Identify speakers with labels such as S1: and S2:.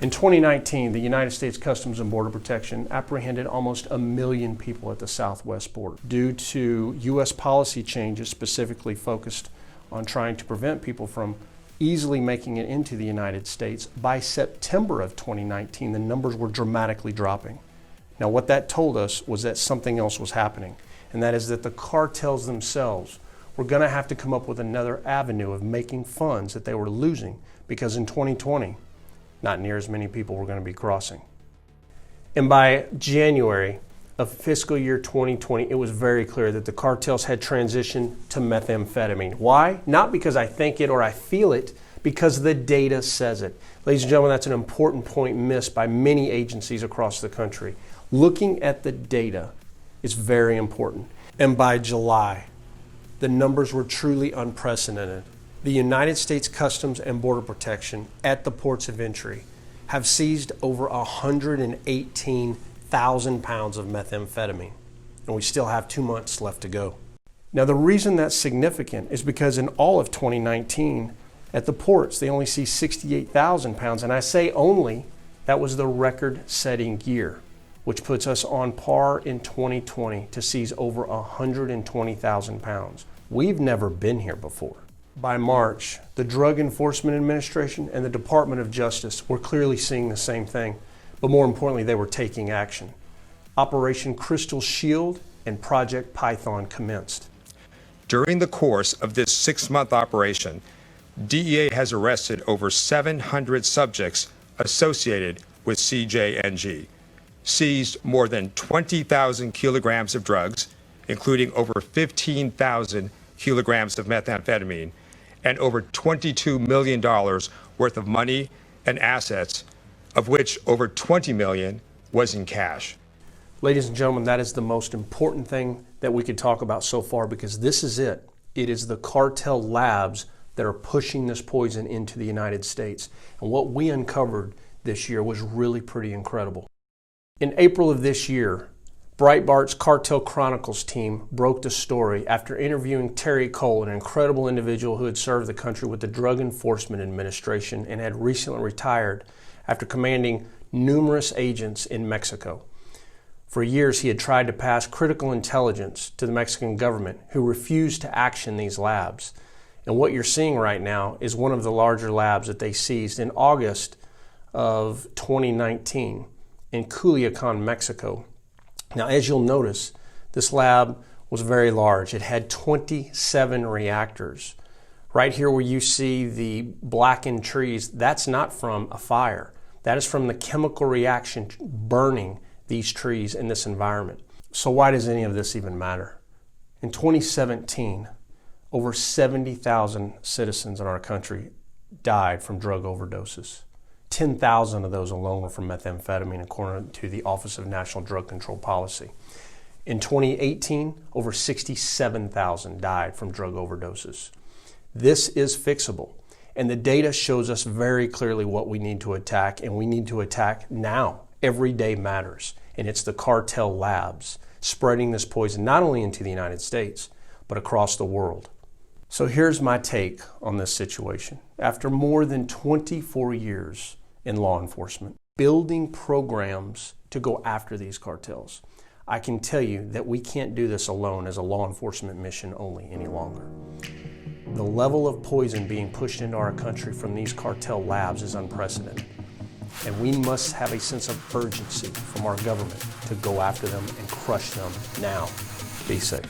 S1: In 2019, the United States Customs and Border Protection apprehended almost 1 million people at the southwest border due to U.S. policy changes specifically focused on trying to prevent people from easily making it into the United States. By September of 2019, the numbers were dramatically dropping. Now, what that told us was that something else was happening, and that is that the cartels themselves were going to have to come up with another avenue of making funds that they were losing, because in 2020, not near as many people were going to be crossing. And by January of fiscal year 2020, it was very clear that the cartels had transitioned to methamphetamine. Why? Not because I think it or I feel it, because the data says it. Ladies and gentlemen, that's an important point missed by many agencies across the country. Looking at the data is very important. And by July, the numbers were truly unprecedented. The United States Customs and Border Protection at the ports of entry have seized over 118,000 pounds of methamphetamine, and we still have 2 months left to go. Now, the reason that's significant is because in all of 2019, at the ports, they only seized 68,000 pounds, and I say only, that was the record-setting year, which puts us on par in 2020 to seize over 120,000 pounds. We've never been here before. By March, the Drug Enforcement Administration and the Department of Justice were clearly seeing the same thing, but more importantly, they were taking action. Operation Crystal Shield and Project Python commenced.
S2: During the course of this 6-month operation, DEA has arrested over 700 subjects associated with CJNG, seized more than 20,000 kilograms of drugs, including over 15,000 kilograms of methamphetamine, and over $22 million worth of money and assets, of which over $20 million was in cash.
S1: Ladies and gentlemen, that is the most important thing that we could talk about so far, because this is it. It is the Cartel Labs that are pushing this poison into the United States. And what we uncovered this year was really pretty incredible. In April of this year, Breitbart's Cartel Chronicles team broke the story after interviewing Terry Cole, an incredible individual who had served the country with the Drug Enforcement Administration and had recently retired after commanding numerous agents in Mexico. For years, he had tried to pass critical intelligence to the Mexican government, who refused to action these labs. And what you're seeing right now is one of the larger labs that they seized in August of 2019 in Culiacan, Mexico. Now, as you'll notice, this lab was very large. It had 27 reactors. Right here where you see the blackened trees, that's not from a fire. That is from the chemical reaction burning these trees in this environment. So why does any of this even matter? In 2017, over 70,000 citizens in our country died from drug overdoses. 10,000 of those alone were from methamphetamine, according to the Office of National Drug Control Policy. In 2018, over 67,000 died from drug overdoses. This is fixable, and the data shows us very clearly what we need to attack, and we need to attack now. Every day matters, and it's the Cartel Labs spreading this poison not only into the United States, but across the world. So here's my take on this situation. After more than 24 years in law enforcement, building programs to go after these cartels, I can tell you that we can't do this alone as a law enforcement mission only any longer. The level of poison being pushed into our country from these cartel labs is unprecedented, and we must have a sense of urgency from our government to go after them and crush them now. Be safe.